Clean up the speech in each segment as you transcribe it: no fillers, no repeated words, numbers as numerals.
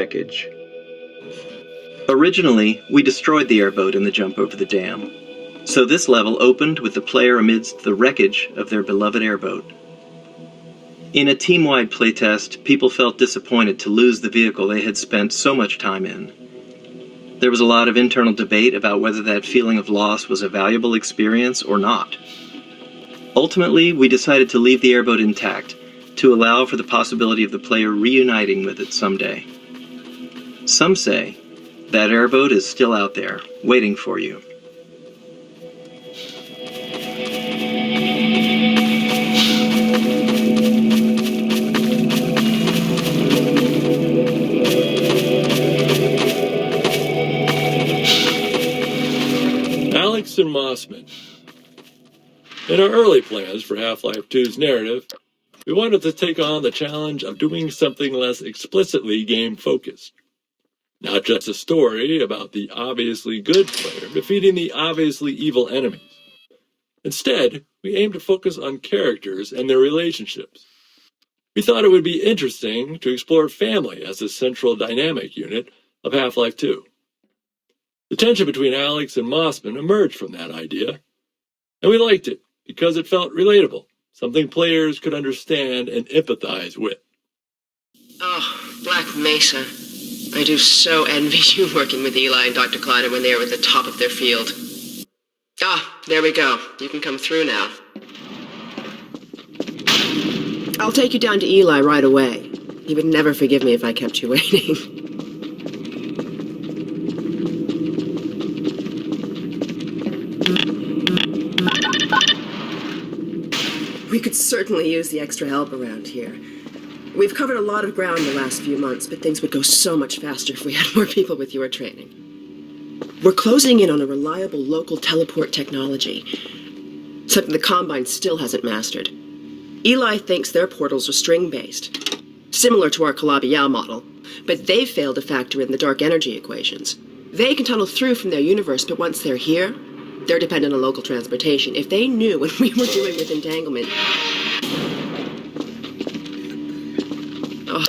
wreckage. Originally, we destroyed the airboat in the jump over the dam, so this level opened with the player amidst the wreckage of their beloved airboat. In a team-wide playtest, people felt disappointed to lose the vehicle they had spent so much time in. There was a lot of internal debate about whether that feeling of loss was a valuable experience or not. Ultimately, we decided to leave the airboat intact, to allow for the possibility of the player reuniting with it someday. Some say that airboat is still out there, waiting for you. Alex and Mossman. In our early plans for Half-Life 2's narrative, we wanted to take on the challenge of doing something less explicitly game-focused. Not just a story about the obviously good player defeating the obviously evil enemies. Instead, we aimed to focus on characters and their relationships. We thought it would be interesting to explore family as a central dynamic unit of Half-Life 2. The tension between Alex and Mossman emerged from that idea, and we liked it because it felt relatable, something players could understand and empathize with. Oh, Black Mesa. I do so envy you working with Eli and Dr. Kleiner when they were at the top of their field. Ah, there we go. You can come through now. I'll take you down to Eli right away. He would never forgive me if I kept you waiting. We could certainly use the extra help around here. We've covered a lot of ground in the last few months, but things would go so much faster if we had more people with your training. We're closing in on a reliable local teleport technology, something the Combine still hasn't mastered. Eli thinks their portals are string-based, similar to our Calabi-Yau model, but they've failed to factor in the dark energy equations. They can tunnel through from their universe, but once they're here, they're dependent on local transportation. If they knew what we were doing with entanglement... Oh.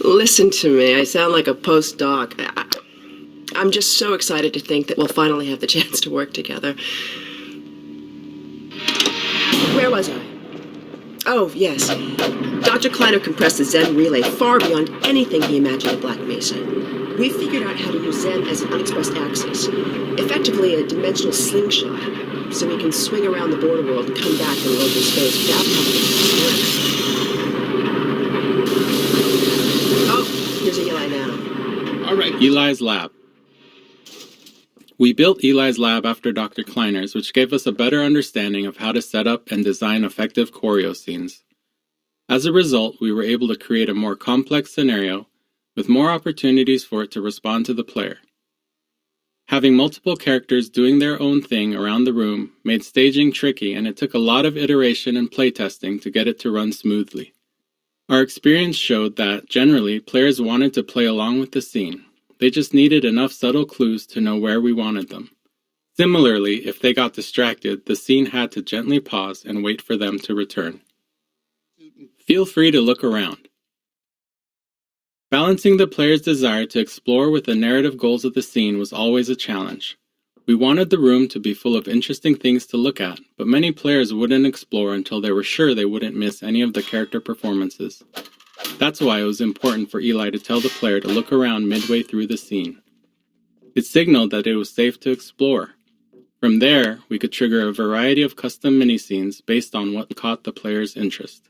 Listen to me. I sound like a postdoc. I'm just so excited to think that we'll finally have the chance to work together. Where was I? Oh, yes. Dr. Kleiner compressed the Zen relay far beyond anything he imagined at Black Mesa. We figured out how to use Zen as an unexpressed axis, effectively a dimensional slingshot, so we can swing around the border world and come back in local space without having to Oh, here's Eli now. All right, Eli's lab. We built Eli's lab after Dr. Kleiner's, which gave us a better understanding of how to set up and design effective choreo scenes. As a result, we were able to create a more complex scenario with more opportunities for it to respond to the player. Having multiple characters doing their own thing around the room made staging tricky, and it took a lot of iteration and playtesting to get it to run smoothly. Our experience showed that, generally, players wanted to play along with the scene. They just needed enough subtle clues to know where we wanted them. Similarly, if they got distracted, the scene had to gently pause and wait for them to return. Feel free to look around. Balancing the player's desire to explore with the narrative goals of the scene was always a challenge. We wanted the room to be full of interesting things to look at, but many players wouldn't explore until they were sure they wouldn't miss any of the character performances. That's why it was important for Eli to tell the player to look around midway through the scene. It signaled that it was safe to explore. From there, we could trigger a variety of custom mini-scenes based on what caught the player's interest.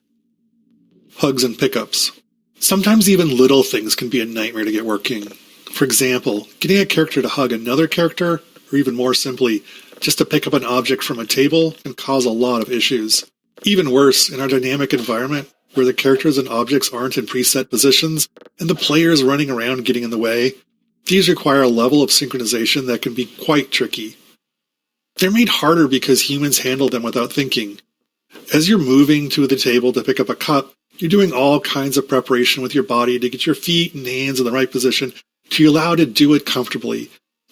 Hugs and pickups. Sometimes even little things can be a nightmare to get working. For example, getting a character to hug another character, or even more simply, just to pick up an object from a table, can cause a lot of issues. Even worse, in our dynamic environment, where the characters and objects aren't in preset positions, and the player is running around getting in the way, these require a level of synchronization that can be quite tricky. They're made harder because humans handle them without thinking. As you're moving to the table to pick up a cup, you're doing all kinds of preparation with your body to get your feet and hands in the right position to allow to do it comfortably.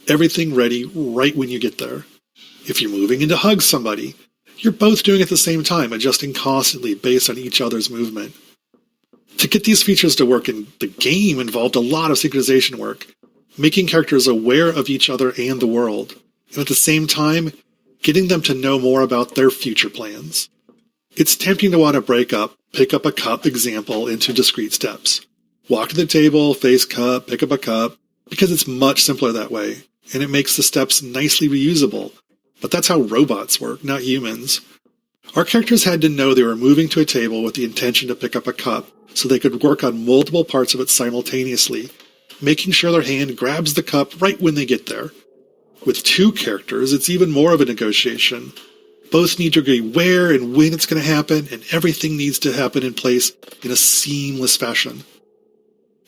Everything ready right when you get there. If you're moving in to hug somebody, you're both doing it at the same time, adjusting constantly based on each other's movement. To get these features to work in the game involved a lot of synchronization work, making characters aware of each other and the world, and at the same time, getting them to know more about their future plans. It's tempting to want to break up, pick up a cup example into discrete steps. Walk to the table, face cup, pick up a cup, because it's much simpler that way, and it makes the steps nicely reusable. But that's how robots work, not humans. Our characters had to know they were moving to a table with the intention to pick up a cup, so they could work on multiple parts of it simultaneously, making sure their hand grabs the cup right when they get there. With two characters, it's even more of a negotiation. Both need to agree where and when it's going to happen, and everything needs to happen in place in a seamless fashion.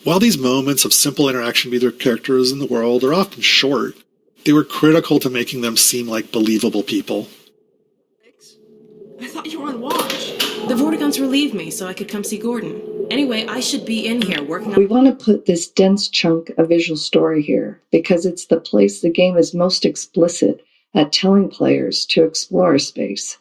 While these moments of simple interaction with their characters in the world are often short, they were critical to making them seem like believable people. I thought you were on watch. The Vortigons relieved me so I could come see Gordon. Anyway, I should be in here working on... We want to put this dense chunk of visual story here because it's the place the game is most explicit at telling players to explore space.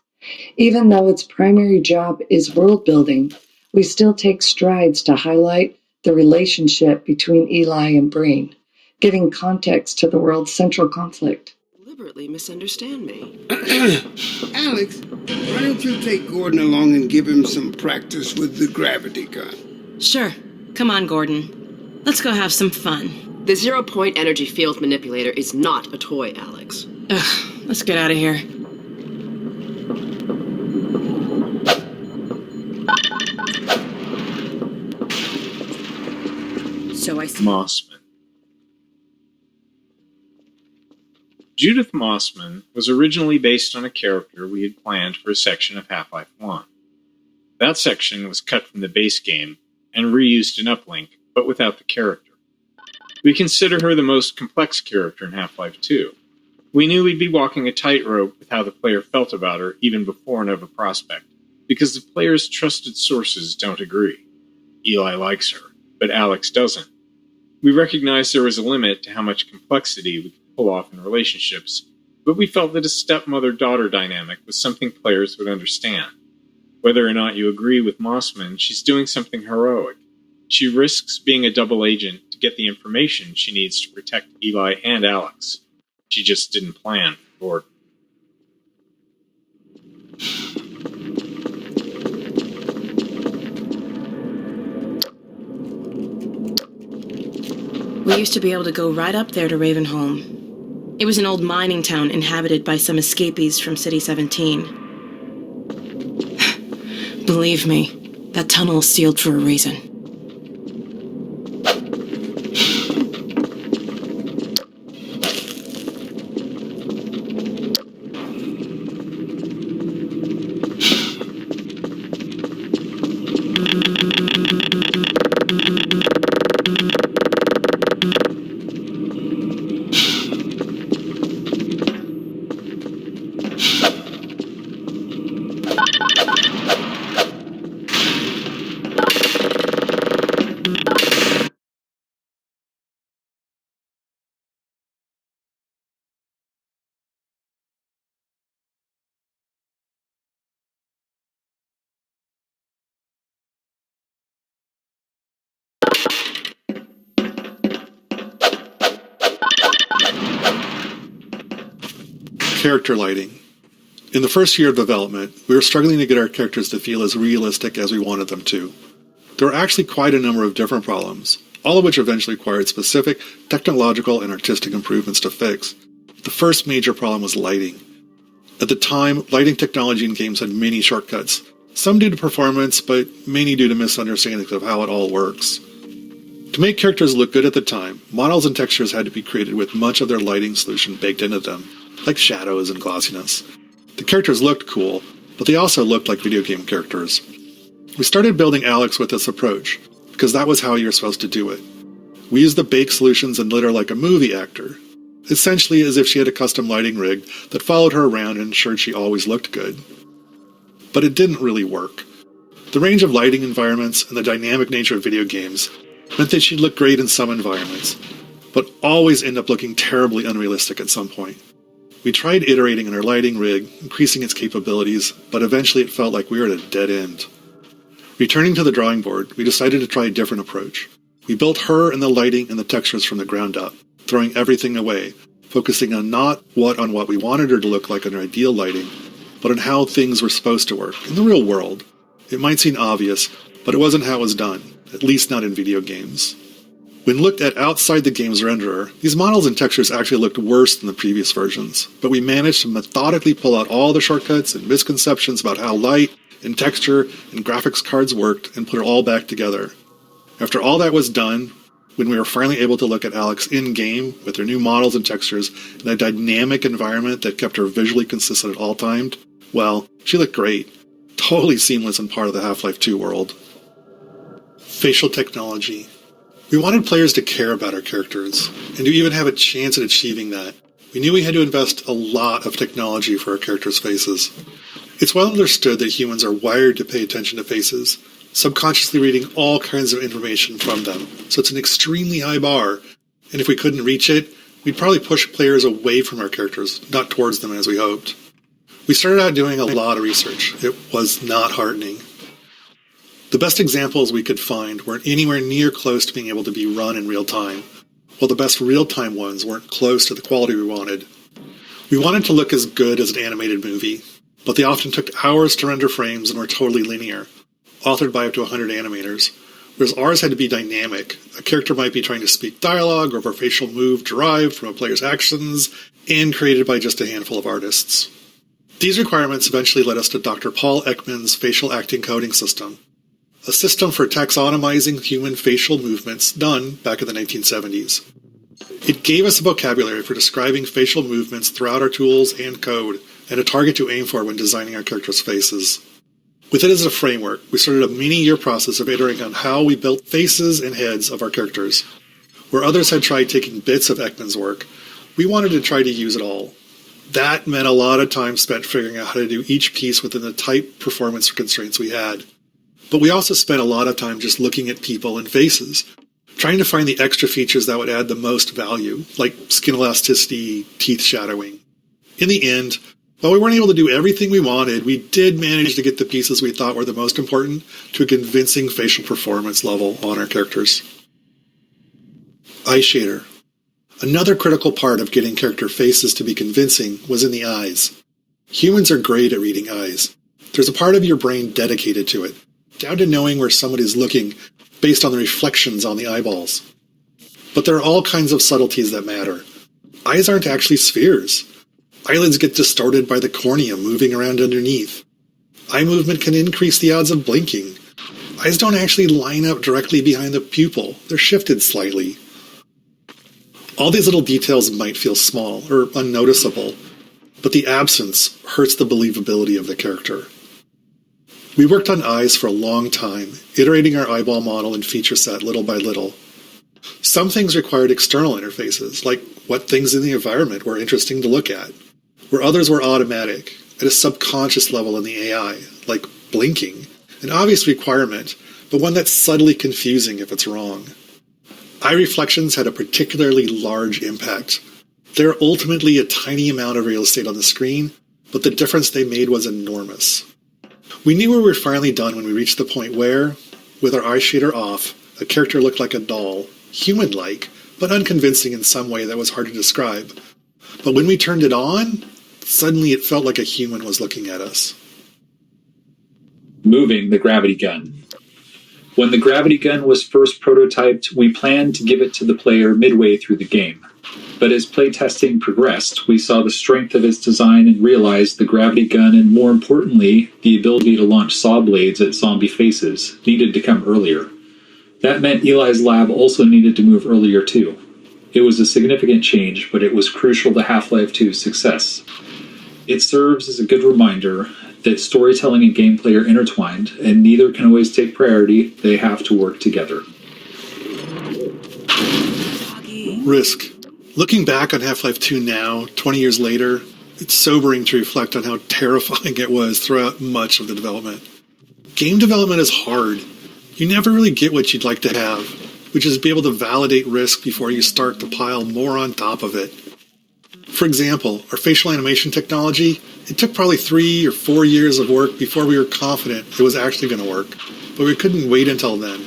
Even though its primary job is world building, we still take strides to highlight the relationship between Eli and Breen, giving context to the world's central conflict. Deliberately misunderstand me. Alex, why don't you take Gordon along and give him some practice with the gravity gun? Sure. Come on, Gordon. Let's go have some fun. The zero-point energy field manipulator is not a toy, Alex. Ugh, let's get out of here. So I see... Mossman. Judith Mossman was originally based on a character we had planned for a section of Half-Life 1. That section was cut from the base game and reused in Uplink, but without the character. We consider her the most complex character in Half-Life 2. We knew we'd be walking a tightrope with how the player felt about her even before Nova Prospekt, because the player's trusted sources don't agree. Eli likes her, but Alex doesn't. We recognized there was a limit to how much complexity we could pull off in relationships, but we felt that a stepmother-daughter dynamic was something players would understand. Whether or not you agree with Mossman, she's doing something heroic. She risks being a double agent to get the information she needs to protect Eli and Alex. She just didn't plan for Gordon. We used to be able to go right up there to Ravenholm. It was an old mining town inhabited by some escapees from City 17. Believe me, that tunnel is sealed for a reason. Character lighting. In the first year of development, we were struggling to get our characters to feel as realistic as we wanted them to. There were actually quite a number of different problems, all of which eventually required specific technological and artistic improvements to fix. The first major problem was lighting. At the time, lighting technology in games had many shortcuts, some due to performance, but many due to misunderstandings of how it all works. To make characters look good at the time, models and textures had to be created with much of their lighting solution baked into them, like shadows and glossiness. The characters looked cool, but they also looked like video game characters. We started building Alex with this approach, because that was how you're supposed to do it. We used the baked solutions and lit her like a movie actor, essentially as if she had a custom lighting rig that followed her around and ensured she always looked good. But it didn't really work. The range of lighting environments and the dynamic nature of video games meant that she'd look great in some environments, but always end up looking terribly unrealistic at some point. We tried iterating on our lighting rig, increasing its capabilities, but eventually it felt like we were at a dead end. Returning to the drawing board, we decided to try a different approach. We built her and the lighting and the textures from the ground up, throwing everything away, focusing on not on what we wanted her to look like in her ideal lighting, but on how things were supposed to work in the real world. It might seem obvious, but it wasn't how it was done, at least not in video games. When looked at outside the game's renderer, these models and textures actually looked worse than the previous versions, but we managed to methodically pull out all the shortcuts and misconceptions about how light and texture and graphics cards worked and put it all back together. After all that was done, when we were finally able to look at Alex in-game with her new models and textures in a dynamic environment that kept her visually consistent at all times, well, she looked great. Totally seamless and part of the Half-Life 2 world. Facial technology. We wanted players to care about our characters, and to even have a chance at achieving that. We knew we had to invest a lot of technology for our characters' faces. It's well understood that humans are wired to pay attention to faces, subconsciously reading all kinds of information from them, so it's an extremely high bar, and if we couldn't reach it, we'd probably push players away from our characters, not towards them as we hoped. We started out doing a lot of research. It was not heartening. The best examples we could find weren't anywhere near close to being able to be run in real time, while the best real-time ones weren't close to the quality we wanted. We wanted to look as good as an animated movie, but they often took hours to render frames and were totally linear, authored by up to 100 animators, whereas ours had to be dynamic. A character might be trying to speak dialogue or have a facial move derived from a player's actions and created by just a handful of artists. These requirements eventually led us to Dr. Paul Ekman's facial acting coding system, a system for taxonomizing human facial movements done back in the 1970s. It gave us a vocabulary for describing facial movements throughout our tools and code, and a target to aim for when designing our characters' faces. With it as a framework, we started a many-year process of iterating on how we built faces and heads of our characters. Where others had tried taking bits of Ekman's work, we wanted to try to use it all. That meant a lot of time spent figuring out how to do each piece within the tight performance constraints we had. But we also spent a lot of time just looking at people and faces, trying to find the extra features that would add the most value, like skin elasticity, teeth shadowing. In the end, while we weren't able to do everything we wanted, we did manage to get the pieces we thought were the most important to a convincing facial performance level on our characters. Eye shader. Another critical part of getting character faces to be convincing was in the eyes. Humans are great at reading eyes. There's a part of your brain dedicated to it, down to knowing where somebody is looking based on the reflections on the eyeballs. But there are all kinds of subtleties that matter. Eyes aren't actually spheres. Eyelids get distorted by the cornea moving around underneath. Eye movement can increase the odds of blinking. Eyes don't actually line up directly behind the pupil. They're shifted slightly. All these little details might feel small or unnoticeable, but the absence hurts the believability of the character. We worked on eyes for a long time, iterating our eyeball model and feature set little by little. Some things required external interfaces, like what things in the environment were interesting to look at, where others were automatic, at a subconscious level in the AI, like blinking, an obvious requirement, but one that's subtly confusing if it's wrong. Eye reflections had a particularly large impact. They're ultimately a tiny amount of real estate on the screen, but the difference they made was enormous. We knew we were finally done when we reached the point where, with our eye shader off, a character looked like a doll, human-like, but unconvincing in some way that was hard to describe. But when we turned it on, suddenly it felt like a human was looking at us. Moving the gravity gun. When the gravity gun was first prototyped, we planned to give it to the player midway through the game. But as playtesting progressed, we saw the strength of its design and realized the gravity gun and, more importantly, the ability to launch saw blades at zombie faces needed to come earlier. That meant Eli's lab also needed to move earlier too. It was a significant change, but it was crucial to Half-Life 2's success. It serves as a good reminder that storytelling and gameplay are intertwined, and neither can always take priority. They have to work together. Risk. Looking back on Half-Life 2 now, 20 years later, it's sobering to reflect on how terrifying it was throughout much of the development. Game development is hard. You never really get what you'd like to have, which is be able to validate risk before you start to pile more on top of it. For example, our facial animation technology, it took probably 3 or 4 years of work before we were confident it was actually going to work. but we couldn't wait until then.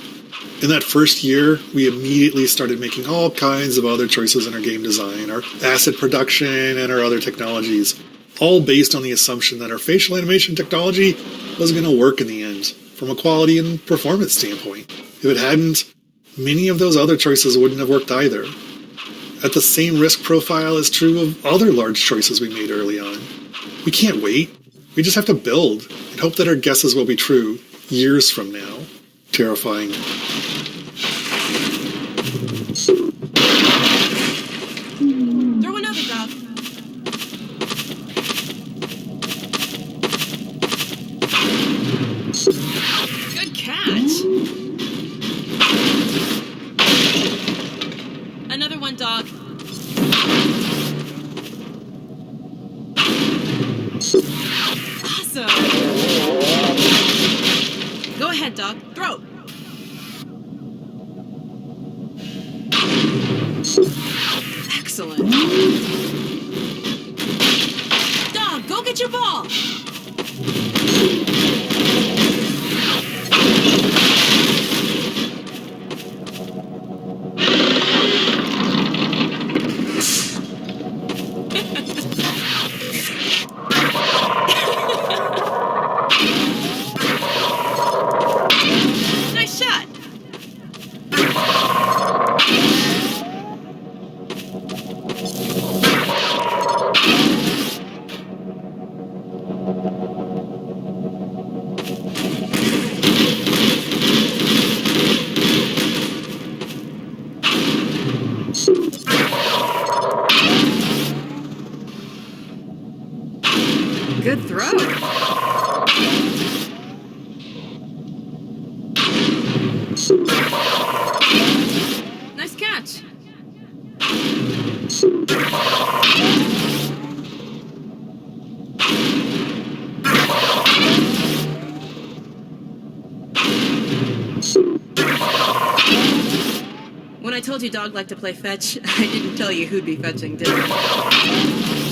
In that first year, we immediately started making all kinds of other choices in our game design, our asset production, and our other technologies, all based on the assumption that our facial animation technology was going to work in the end, from a quality and performance standpoint. If it hadn't, many of those other choices wouldn't have worked either. At the same risk profile is true of other large choices we made early on. We can't wait. We just have to build and hope that our guesses will be true years from now. Terrifying. Throw another, Dog. Good catch. Another one, Dog. Awesome. Go ahead, Dog. Throw. Excellent. Dog, go get your ball. Nice shot. Good throw. Nice catch. When I told you Dog liked to play fetch, I didn't tell you who'd be fetching, did I?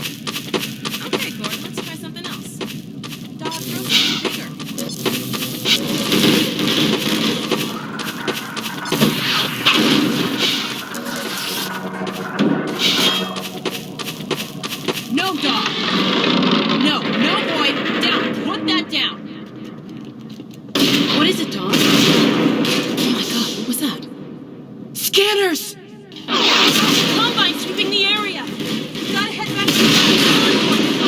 Okay, Gordon, let's try something else. Dog, throw something bigger. No, Dog. No, boy. Down. Put that down. What is it, Dog? Oh my God, what was that? Scanners! Combine sweeping the area. Gotta head back to the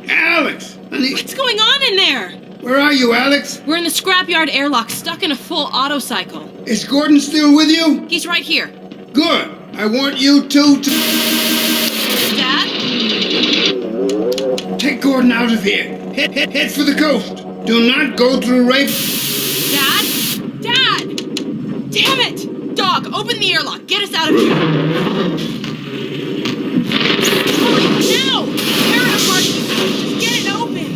Alex! Honey, What's going on in there? where are you, Alex? We're in the scrapyard airlock, stuck in a full auto cycle. Is Gordon still with you? He's right here. Good. I want you two to Dad? take Gordon out of here. Head for the coast. Do not go through Rafe. Dad? Dad! Damn it! Dog, open the airlock. Get us out of here. Hurry, now! Tear it apart. Just get it open.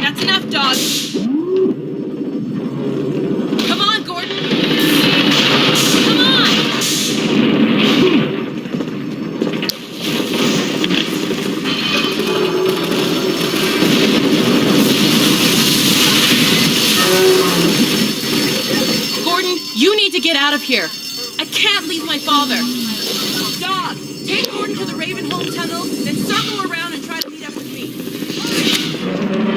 That's enough, Dog. Come on, Gordon. Come on! Gordon, you need to get out of here. I can't leave my father. Dog, take Gordon to the Ravenholm tunnel, then circle around and try to meet up with me.